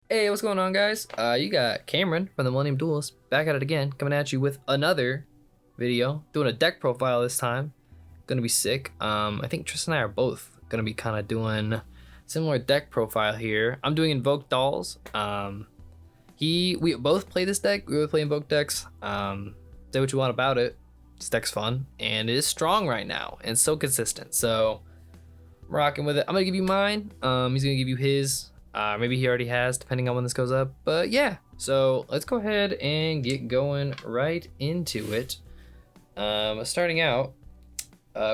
Hey, what's going on, guys? You got Cameron from the Millennium Duelist back at it again, coming at you with another video, doing a deck profile this time. Gonna be sick. I think Tristan and I are both gonna be kind of doing similar deck profile here. I'm doing Invoked Dolls. We both play this deck. We both play Invoked decks. Say what you want about it. This deck's fun and it is strong right now and so consistent. So I'm rocking with it. I'm gonna give you mine. He's gonna give you his. Maybe he already has, depending on when this goes up. But yeah, so let's go ahead and get going right into it. Starting out,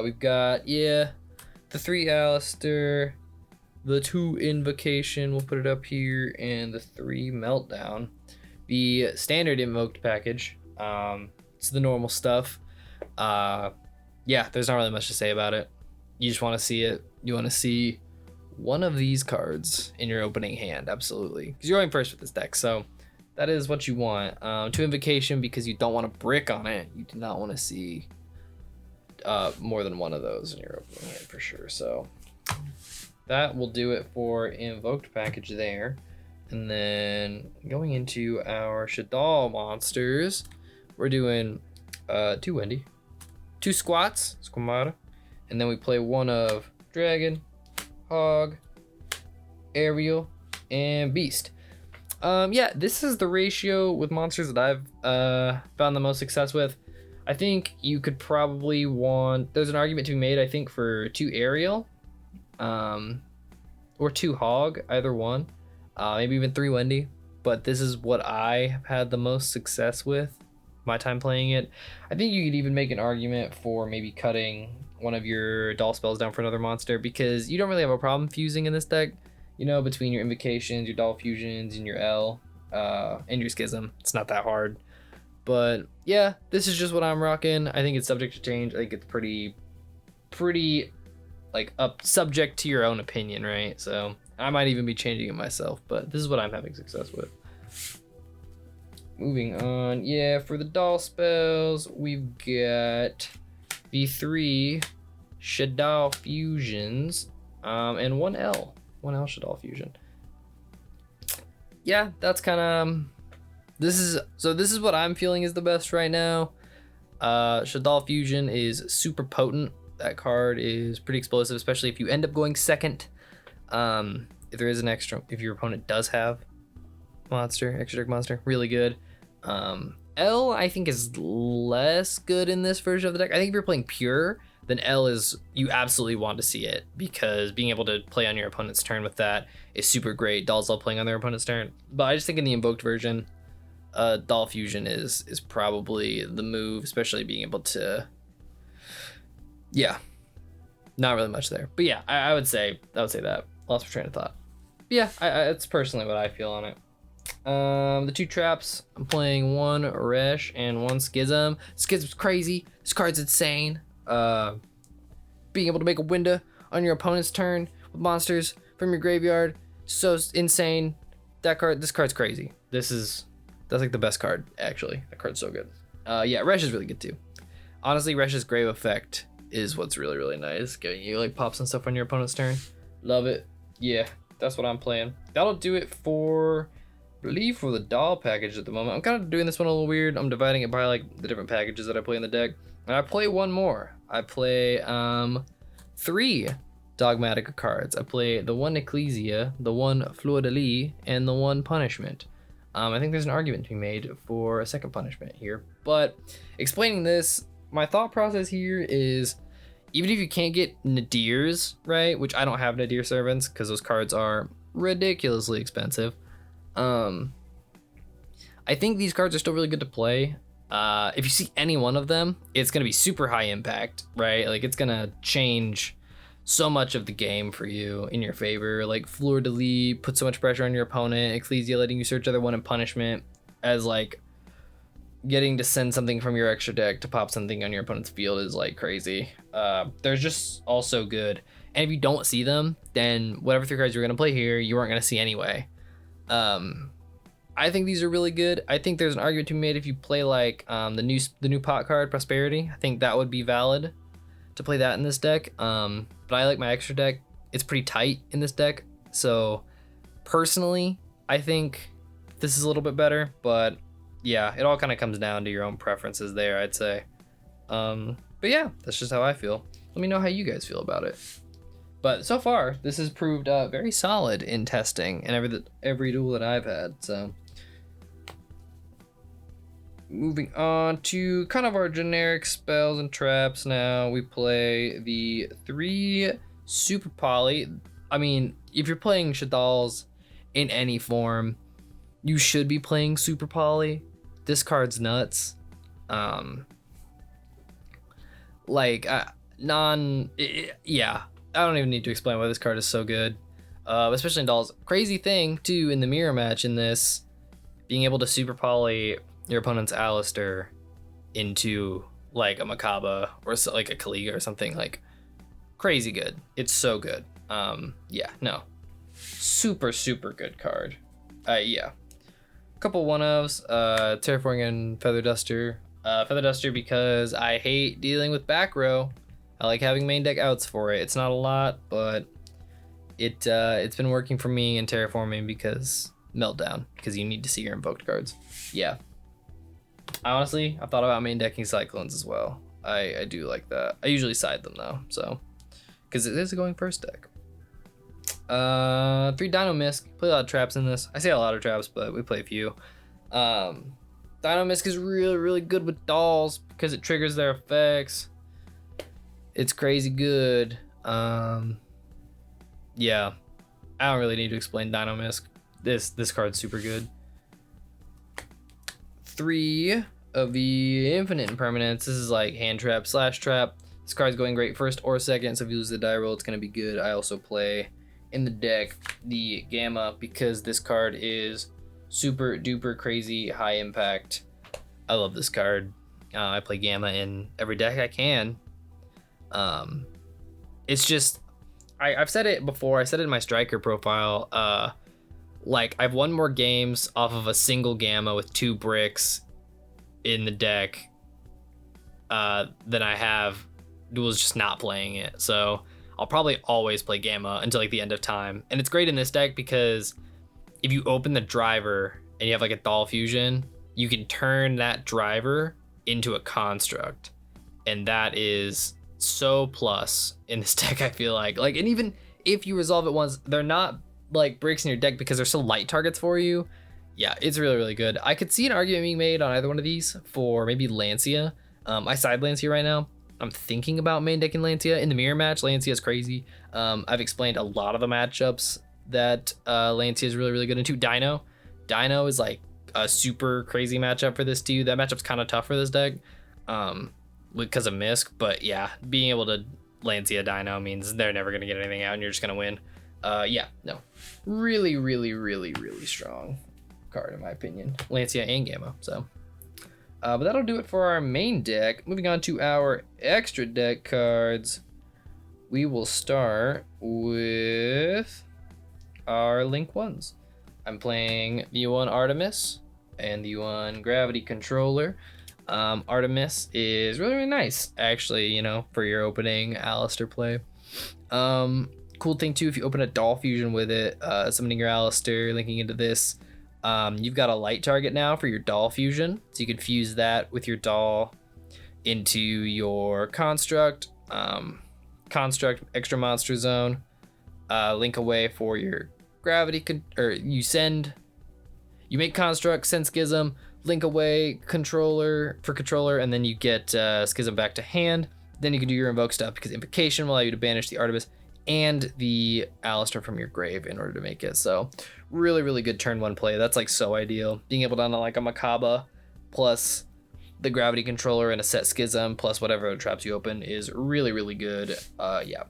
we've got, the 3 Alistair, the 2 Invocation, we'll put it up here, and the 3 Meltdown. The standard invoked package, it's the normal stuff. Yeah, there's not really much to say about it. You just want to see it. You want to see one of these cards in your opening hand, absolutely, because you're going first with this deck, so that is what you want. 2 Invocation, because you don't want a brick on it. You do not want to see more than one of those in your opening hand for sure. So that will do it for invoked package there. And then going into our Shaddoll monsters, we're doing 2 Wendy, 2 Squats, Squamata, and then we play 1 of Dragon, Hog, Aerial, and Beast. Yeah, this is the ratio with monsters that I've found the most success with. I think you could probably want, there's an argument to be made, I think, for 2 Aerial, or 2 Hog, either one, maybe even 3 Wendy, but this is what I have had the most success with my time playing it. I think you could even make an argument for maybe cutting one of your doll spells down for another monster, because you don't really have a problem fusing in this deck, you know, between your invocations, your doll fusions, and your L, and your schism. It's not that hard. But yeah, this is just what I'm rocking. I think it's subject to change. I think it's pretty like up subject to your own opinion, right? So I might even be changing it myself, but this is what I'm having success with. Moving on, yeah, for the doll spells, we've got the 3 Shaddoll fusions, and 1 L Shaddoll fusion. Yeah, that's kind of, this is what I'm feeling is the best right now. Shaddoll fusion is super potent. That card is pretty explosive, especially if you end up going second. If there is an extra, if your opponent does have extra deck monster, really good. L, I think, is less good in this version of the deck. I think if you're playing pure, then L is, you absolutely want to see it, because being able to play on your opponent's turn with that is super great. Dolls love playing on their opponent's turn, but I just think in the invoked version, doll fusion is probably the move, especially being able to, yeah, not really much there, but yeah, I would say that. Lost my train of thought. But yeah, it's personally what I feel on it. The 2 traps, I'm playing 1 Resh and 1 Schism. Schism's crazy. This card's insane. Being able to make a window on your opponent's turn with monsters from your graveyard, so insane. This card's crazy. That's like the best card, actually. That card's so good. Yeah, Resh is really good too. Honestly, Resh's Grave Effect is what's really, really nice. Getting you like pops and stuff on your opponent's turn. Love it. Yeah, that's what I'm playing. That'll do it for, I believe, for the doll package at the moment. I'm kind of doing this one a little weird. I'm dividing it by like the different packages that I play in the deck. And I play 1 more. I play 3 Dogmatika cards. I play the 1 Ecclesia, the 1 Fleur de Lis, and the 1 Punishment. I think there's an argument to be made for a second punishment here. But explaining this, my thought process here is, even if you can't get Nadirs, right, which I don't have Nadir Servants because those cards are ridiculously expensive, I think these cards are still really good to play. If you see any one of them, it's going to be super high impact, right? Like, it's going to change so much of the game for you in your favor. Like, Fleur de Lis puts so much pressure on your opponent. Ecclesia letting you search other 1 in punishment, as like getting to send something from your extra deck to pop something on your opponent's field is like crazy. They're just all so good. And if you don't see them, then whatever 3 cards you're going to play here, you weren't going to see anyway. I think these are really good. I think there's an argument to be made if you play like the new pot card, Prosperity. I think that would be valid to play that in this deck. But I like my extra deck. It's pretty tight in this deck. So personally, I think this is a little bit better, but yeah, it all kind of comes down to your own preferences there, I'd say. But yeah, that's just how I feel. Let me know how you guys feel about it. But so far, this has proved very solid in testing and every duel that I've had. So moving on to kind of our generic spells and traps now. We play the 3 super poly. I mean, if you're playing Shaddolls in any form, you should be playing super poly. This card's nuts. Yeah, I don't even need to explain why this card is so good. Especially in dolls. Crazy thing too in the mirror match in this, being able to super poly your opponent's Alistair into like a Makaba or like a Kaliga or something, like crazy good. It's so good. Yeah, no, super good card. Yeah, couple one-ofs, Terraforming and Feather Duster. Feather Duster because I hate dealing with back row. I like having main deck outs for it. It's not a lot, but it's been working for me in Terraforming because Meltdown, because you need to see your invoked cards. Yeah. I've thought about main decking Cyclones as well. I do like that. I usually side them though, so because it is a going first deck. 3 Dino Misc. Play a lot of traps in this. I say a lot of traps, but we play a few. Dino Misc is really good with dolls because it triggers their effects. It's crazy good. Yeah, I don't really need to explain Dino Misc. This card's super good. 3 of the Infinite Impermanence. This is like hand trap / trap. This card's going great first or second, so if you lose the die roll, it's gonna be good. I also play in the deck the Gamma because this card is super duper crazy high impact. I love this card. I play Gamma in every deck I can. It's just, I've said it before. I said it in my striker profile. Like I've won more games off of a single Gamma with 2 bricks in the deck than I have duels just not playing it. So I'll probably always play Gamma until like the end of time. And it's great in this deck because if you open the driver and you have like a Doll Fusion, you can turn that driver into a construct. And that is so plus in this deck, I feel like. And even if you resolve it once, they're not like bricks in your deck because they're so light targets for you. Yeah, it's really good. I could see an argument being made on either one of these for maybe Lancia. I side Lancia right now. I'm thinking about main decking Lancia. In the mirror match, Lancia is crazy. I've explained a lot of the matchups that Lancia is really good into. Dino is like a super crazy matchup for this too. That matchup's kind of tough for this deck because of Misc, but yeah, being able to Lancia Dino means they're never gonna get anything out and you're just gonna win. Yeah, no, really strong card in my opinion, Lancia and Gamma. So but that'll do it for our main deck. Moving on to our extra deck cards, we will start with our Link 1s. I'm playing the one Artemis and the one Gravity Controller. Artemis is really nice, actually, for your opening Alistair play. Cool thing too, if you open a Doll Fusion with it, summoning your Alistair, linking into this, you've got a light target now for your Doll Fusion, so you can fuse that with your Doll into your Construct, Extra Monster Zone, link away for your Gravity, you make Construct, send Schism, link away controller, and then you get Schism back to hand. Then you can do your invoke stuff because Invocation will allow you to banish the Artemis and the Alistair from your grave in order to make it. So really good turn 1 play. That's like so ideal. Being able to unlock like a Makaba plus the Gravity Controller and a set Schism plus whatever traps you open is really good. Yeah,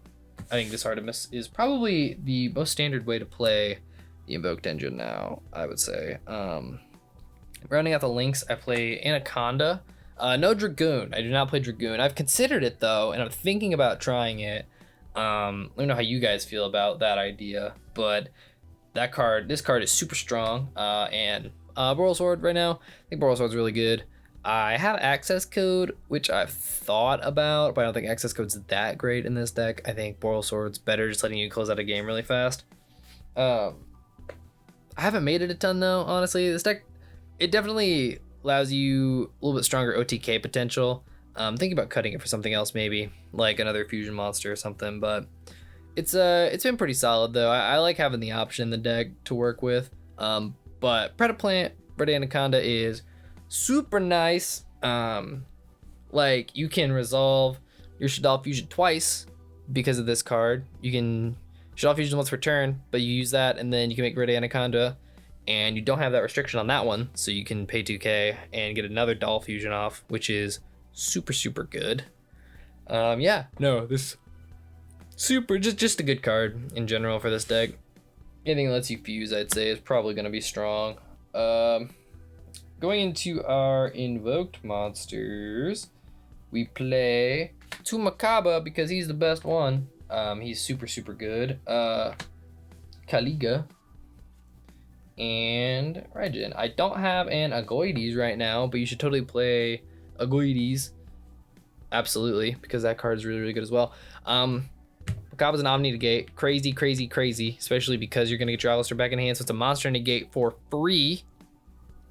I think this Artemis is probably the most standard way to play the Invoked engine now, I would say. Rounding out the links, I play Anaconda. No Dragoon. I do not play Dragoon. I've considered it though, and I'm thinking about trying it. Let me know how you guys feel about that idea. But this card is super strong. And Boral Sword right now. I think Boral Sword's really good. I have access code, which I've thought about, but I don't think access code's that great in this deck. I think Boral Sword's better, just letting you close out a game really fast. I haven't made it a ton though, honestly. This deck, it definitely allows you a little bit stronger OTK potential. Thinking about cutting it for something else, maybe like another fusion monster or something. But it's been pretty solid though. I like having the option in the deck to work with. But Predaplant, Red Anaconda is super nice. Like you can resolve your Shaddoll fusion twice because of this card. You can Shaddoll fusion once per turn, but you use that and then you can make Red Anaconda, and you don't have that restriction on that one, so you can pay 2k and get another doll fusion off, which is super good. Yeah, no, this super just a good card in general for this deck. Anything that lets you fuse, I'd say, is probably going to be strong. Going into our invoked monsters, we play Dogmatika because he's the best one. He's super good. Kaliga and Raijin. I don't have an Agoides right now, but you should totally play Agoides. Absolutely, because that card is really good as well. Makaba's an Omni Negate. Crazy, especially because you're going to get your Alistair back in hand, so it's a monster negate for free,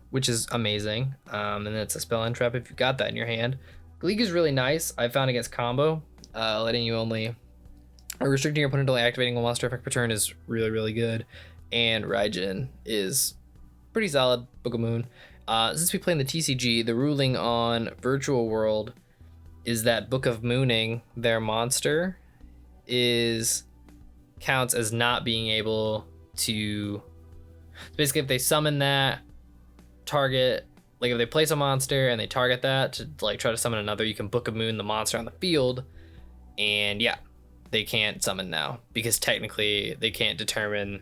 which is amazing. And then it's a spell end trap if you got that in your hand. League is really nice. I found against combo, letting you only restricting your opponent to only activating a monster effect per turn is really good. And Raijin is pretty solid. Book of Moon. Since we play in the TCG, the ruling on Virtual World is that Book of Mooning their monster counts as not being able to. Basically, if they summon that target, like if they place a monster and they target that to like try to summon another, you can Book of Moon the monster on the field, and yeah, they can't summon now because technically they can't determine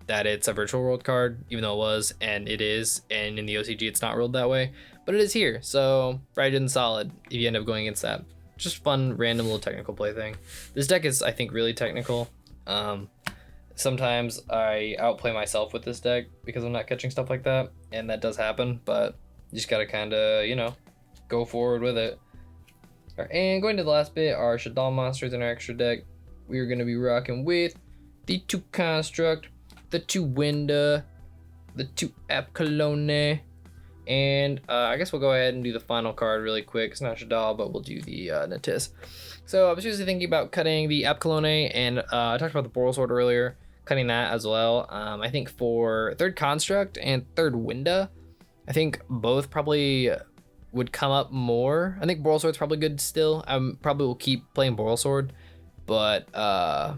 that it's a Virtual World card, even though it was, and it is, and in the OCG it's not ruled that way, but it is here, so Raijin's solid if you end up going against that. Just fun, random little technical play thing. This deck is, I think, really technical. Sometimes I outplay myself with this deck because I'm not catching stuff like that, and that does happen, but you just gotta kind of, you know, go forward with it. All right, and going to the last bit, our Shaddoll monsters in our extra deck. We are gonna be rocking with the 2 Construct, the 2 Winda, the 2 Apkalone, and I guess we'll go ahead and do the final card really quick. It's not Shaddoll, but we'll do the Natis. So I was usually thinking about cutting the Apkalone, and I talked about the Boral Sword earlier, cutting that as well. I think for 3rd Construct and 3rd Winda, I think both probably would come up more. I think Boral Sword's probably good still. I probably will keep playing Boral Sword, but I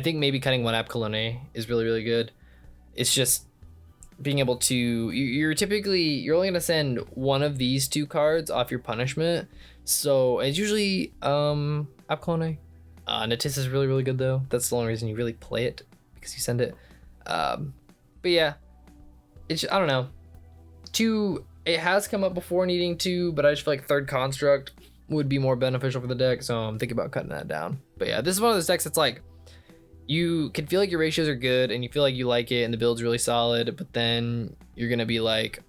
think maybe cutting 1 Apkalone is really good. It's just being able to, you're only gonna send one of these 2 cards off your punishment, so it's usually Apkalone. Natis is really good though. That's the only reason you really play it, because you send it. But yeah, it's, I don't know. It has come up before needing to, but I just feel like 3rd Construct would be more beneficial for the deck, so I'm thinking about cutting that down. But yeah, this is one of those decks that's like, you can feel like your ratios are good and you feel like you like it and the build's really solid, but then you're gonna be like,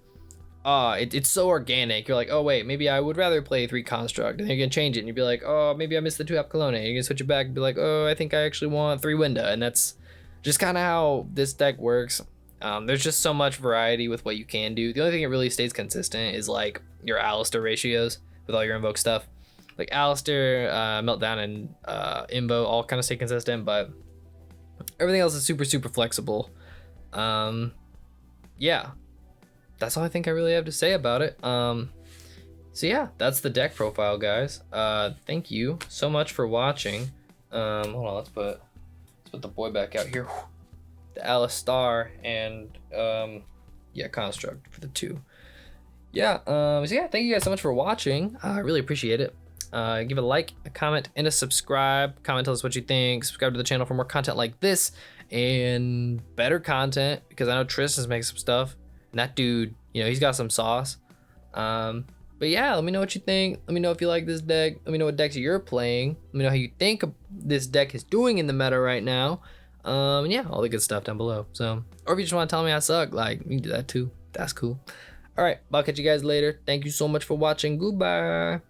it's so organic. You're like, oh wait, maybe I would rather play 3 Construct, and then you're gonna change it and you'll be like, oh, maybe I missed the 2 Apkalone. You're gonna switch it back and be like, oh, I think I actually want 3 Winda, and that's just kind of how this deck works. There's just so much variety with what you can do. The only thing that really stays consistent is like your Alistair ratios with all your invoke stuff. Like Alistair, Meltdown, and Imbo all kind of stay consistent, but everything else is super flexible. Yeah, that's all I think I really have to say about it. So yeah, that's the deck profile, guys. Thank you so much for watching. Hold on, let's put the boy back out here. The Alistair and yeah, Construct for the 2. Yeah, so yeah, thank you guys so much for watching. I really appreciate it. Give a like, a comment, and a subscribe. Comment, tell us what you think. Subscribe to the channel for more content like this and better content, because I know Tristan's making some stuff, and that dude, you know, he's got some sauce. But yeah, let me know what you think. Let me know if you like this deck. Let me know what decks you're playing. Let me know how you think this deck is doing in the meta right now. Yeah, all the good stuff down below. So, or if you just want to tell me I suck, like, you can do that too. That's cool. All right, I'll catch you guys later. Thank you so much for watching. Goodbye.